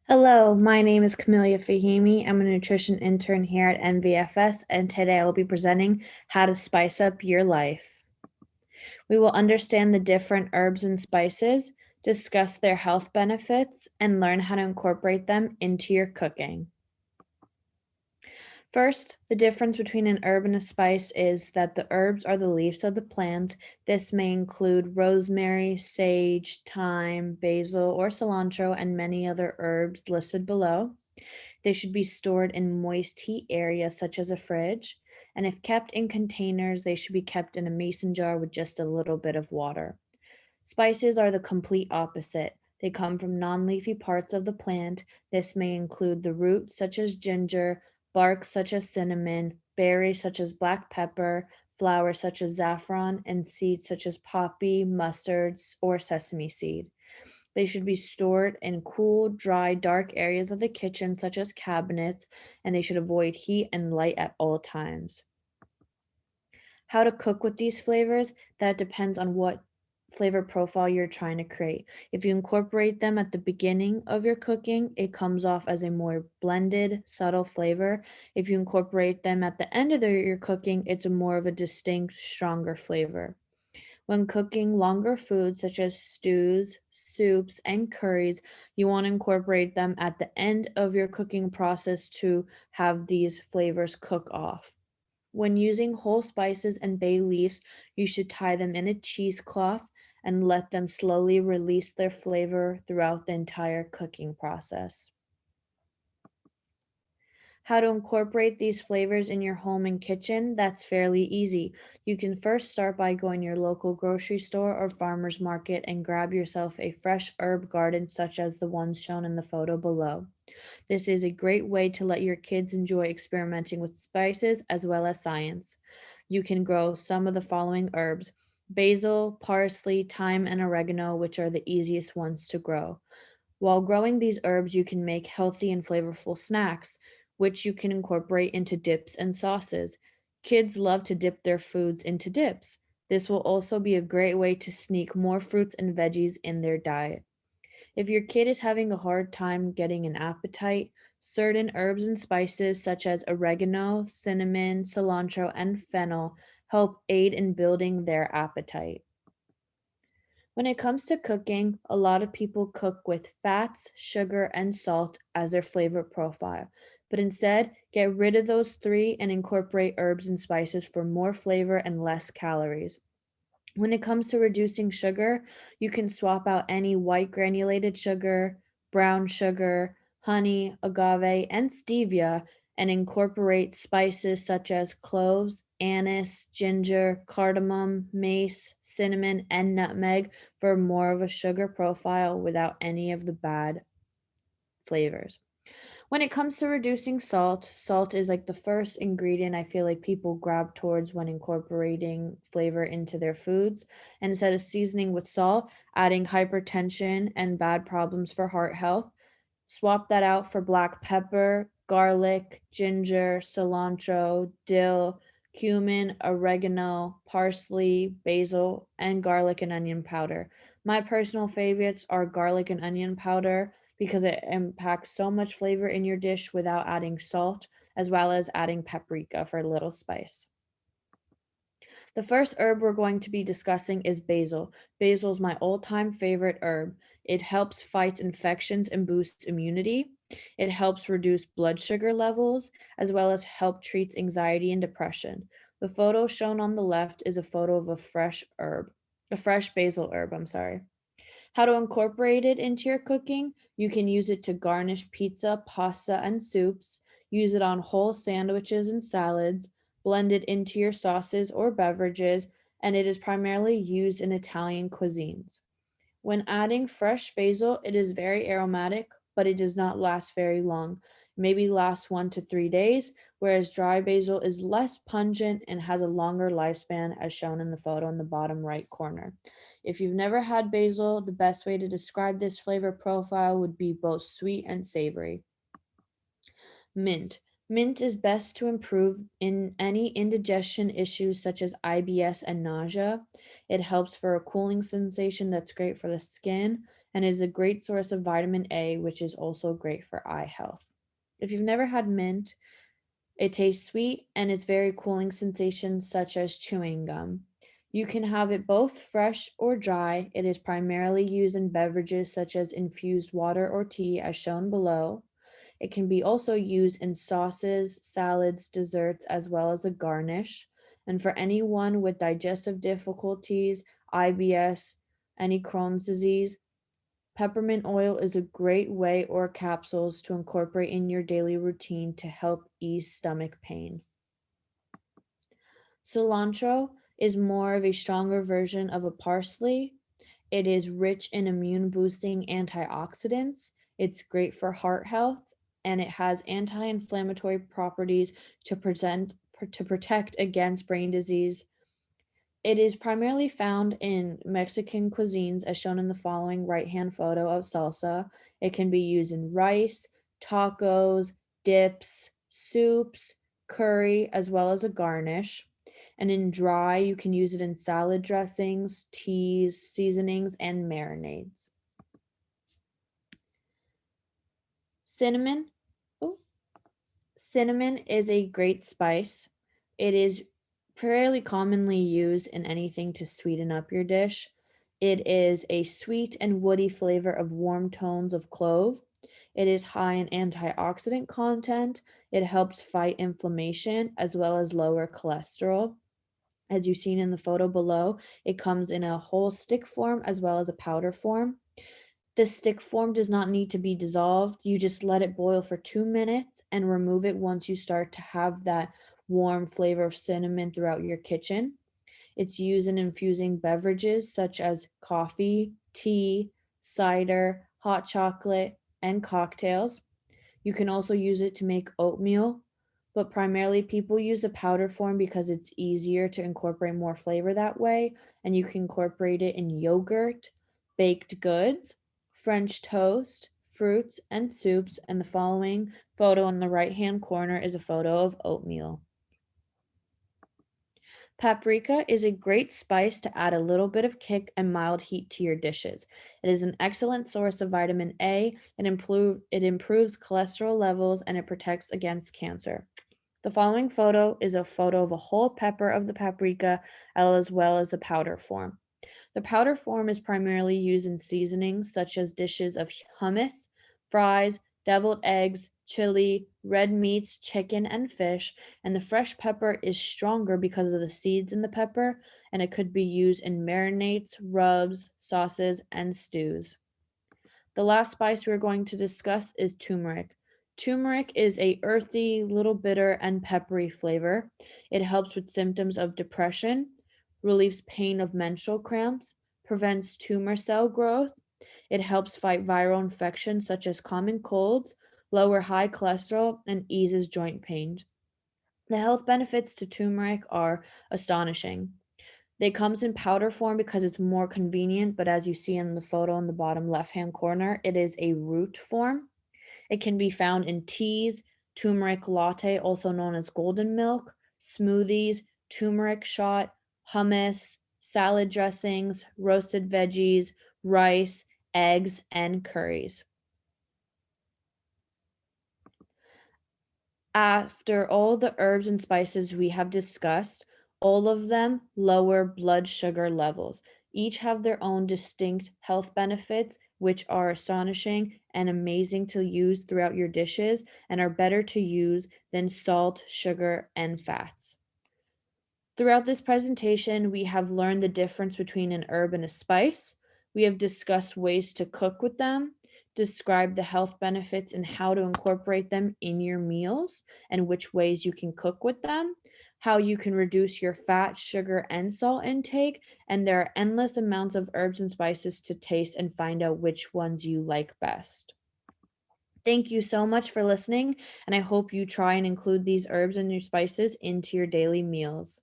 Hello, my name is Camelia Fahimi. I'm a nutrition intern here at NVFS, and today I will be presenting how to spice up your life. We will understand the different herbs and spices, discuss their health benefits, and learn how to incorporate them into your cooking. First, the difference between an herb and a spice is that the herbs are the leaves of the plant. This may include rosemary, sage, thyme, basil, or cilantro, and many other herbs listed below. They should be stored in moist heat areas such as a fridge, and if kept in containers, they should be kept in a mason jar with just a little bit of water. Spices are the complete opposite. They come from non leafy parts of the plant. This may include the root, such as ginger, bark, such as cinnamon, berries, such as black pepper, flowers, such as saffron, and seeds, such as poppy, mustard, or sesame seed. They should be stored in cool, dry, dark areas of the kitchen, such as cabinets, and they should avoid heat and light at all times. How to cook with these flavors, that depends on what flavor profile you're trying to create. If you incorporate them at the beginning of your cooking, it comes off as a more blended, subtle flavor. If you incorporate them at the end of your cooking, it's a more of a distinct, stronger flavor. When cooking longer foods such as stews, soups, and curries, you want to incorporate them at the end of your cooking process to have these flavors cook off. When using whole spices and bay leaves, you should tie them in a cheesecloth and let them slowly release their flavor throughout the entire cooking process. How to incorporate these flavors in your home and kitchen, that's fairly easy. You can first start by going to your local grocery store or farmer's market and grab yourself a fresh herb garden such as the ones shown in the photo below. This is a great way to let your kids enjoy experimenting with spices as well as science. You can grow some of the following herbs: basil, parsley, thyme, and oregano, which are the easiest ones to grow. While growing these herbs, you can make healthy and flavorful snacks, which you can incorporate into dips and sauces. Kids love to dip their foods into dips. This will also be a great way to sneak more fruits and veggies in their diet. If your kid is having a hard time getting an appetite, certain herbs and spices such as oregano, cinnamon, cilantro, and fennel help aid in building their appetite. When it comes to cooking, a lot of people cook with fats, sugar, and salt as their flavor profile. But instead, get rid of those three and incorporate herbs and spices for more flavor and less calories. When it comes to reducing sugar, you can swap out any white granulated sugar, brown sugar, honey, agave, and stevia and incorporate spices such as cloves, anise, ginger, cardamom, mace, cinnamon, and nutmeg for more of a sugar profile without any of the bad flavors. When it comes to reducing salt, salt is like the first ingredient I feel like people grab towards when incorporating flavor into their foods. And instead of seasoning with salt, adding hypertension and bad problems for heart health, swap that out for black pepper, garlic, ginger, cilantro, dill, cumin, oregano, parsley, basil, and garlic and onion powder. My personal favorites are garlic and onion powder because it impacts so much flavor in your dish without adding salt, as well as adding paprika for a little spice. The first herb we're going to be discussing is basil. Basil is my all-time favorite herb. It helps fight infections and boosts immunity. It helps reduce blood sugar levels, as well as help treats anxiety and depression. The photo shown on the left is a photo of a fresh basil herb, I'm sorry. How to incorporate it into your cooking? You can use it to garnish pizza, pasta, and soups, use it on whole sandwiches and salads, blend it into your sauces or beverages, and it is primarily used in Italian cuisines. When adding fresh basil, it is very aromatic, but it does not last very long. Maybe lasts 1 to 3 days, whereas dry basil is less pungent and has a longer lifespan, as shown in the photo in the bottom right corner. If you've never had basil, the best way to describe this flavor profile would be both sweet and savory. Mint. Mint is best to improve in any indigestion issues such as IBS and nausea. It helps for a cooling sensation that's great for the skin, and is a great source of vitamin A, which is also great for eye health. If you've never had mint, it tastes sweet and it's very cooling sensation, such as chewing gum. You can have it both fresh or dry. It is primarily used in beverages such as infused water or tea, as shown below. It can be also used in sauces, salads, desserts, as well as a garnish. And for anyone with digestive difficulties, IBS, any Crohn's disease, peppermint oil is a great way or capsules to incorporate in your daily routine to help ease stomach pain. Cilantro is more of a stronger version of a parsley. It is rich in immune boosting antioxidants. It's great for heart health and it has anti-inflammatory properties to protect against brain disease. It is primarily found in Mexican cuisines, as shown in the following right-hand photo of salsa. It can be used in rice, tacos, dips, soups, curry, as well as a garnish. And in dry, you can use it in salad dressings, teas, seasonings, and marinades. Cinnamon. Oh, cinnamon is a great spice. It is fairly commonly used in anything to sweeten up your dish. It is a sweet and woody flavor of warm tones of clove. It is high in antioxidant content. It helps fight inflammation as well as lower cholesterol. As you've seen in the photo below, it comes in a whole stick form as well as a powder form. The stick form does not need to be dissolved. You just let it boil for 2 minutes and remove it once you start to have that warm flavor of cinnamon throughout your kitchen. It's used in infusing beverages such as coffee, tea, cider, hot chocolate, and cocktails. You can also use it to make oatmeal, but primarily people use the powder form because it's easier to incorporate more flavor that way, and you can incorporate it in yogurt, baked goods, French toast, fruits, and soups. And the following photo in the right-hand corner is a photo of oatmeal. Paprika is a great spice to add a little bit of kick and mild heat to your dishes. It is an excellent source of vitamin A, and it improves cholesterol levels and it protects against cancer. The following photo is a photo of a whole pepper of the paprika as well as the powder form. The powder form is primarily used in seasonings such as dishes of hummus, fries, deviled eggs, chili, red meats, chicken, and fish, and the fresh pepper is stronger because of the seeds in the pepper, and it could be used in marinades, rubs, sauces, and stews. The last spice we're going to discuss is turmeric. Turmeric is a earthy, little bitter, and peppery flavor. It helps with symptoms of depression, relieves pain of menstrual cramps, prevents tumor cell growth. It helps fight viral infections such as common colds, lower high cholesterol, and eases joint pain. The health benefits to turmeric are astonishing. It comes in powder form because it's more convenient, but as you see in the photo in the bottom left-hand corner, it is a root form. It can be found in teas, turmeric latte, also known as golden milk, smoothies, turmeric shot, hummus, salad dressings, roasted veggies, rice, eggs, and curries. After all the herbs and spices we have discussed, all of them lower blood sugar levels. Each have their own distinct health benefits, which are astonishing and amazing to use throughout your dishes and are better to use than salt, sugar, and fats. Throughout this presentation, we have learned the difference between an herb and a spice. We have discussed ways to cook with them, described the health benefits and how to incorporate them in your meals, and which ways you can cook with them, how you can reduce your fat, sugar, and salt intake, and there are endless amounts of herbs and spices to taste and find out which ones you like best. Thank you so much for listening, and I hope you try and include these herbs and your spices into your daily meals.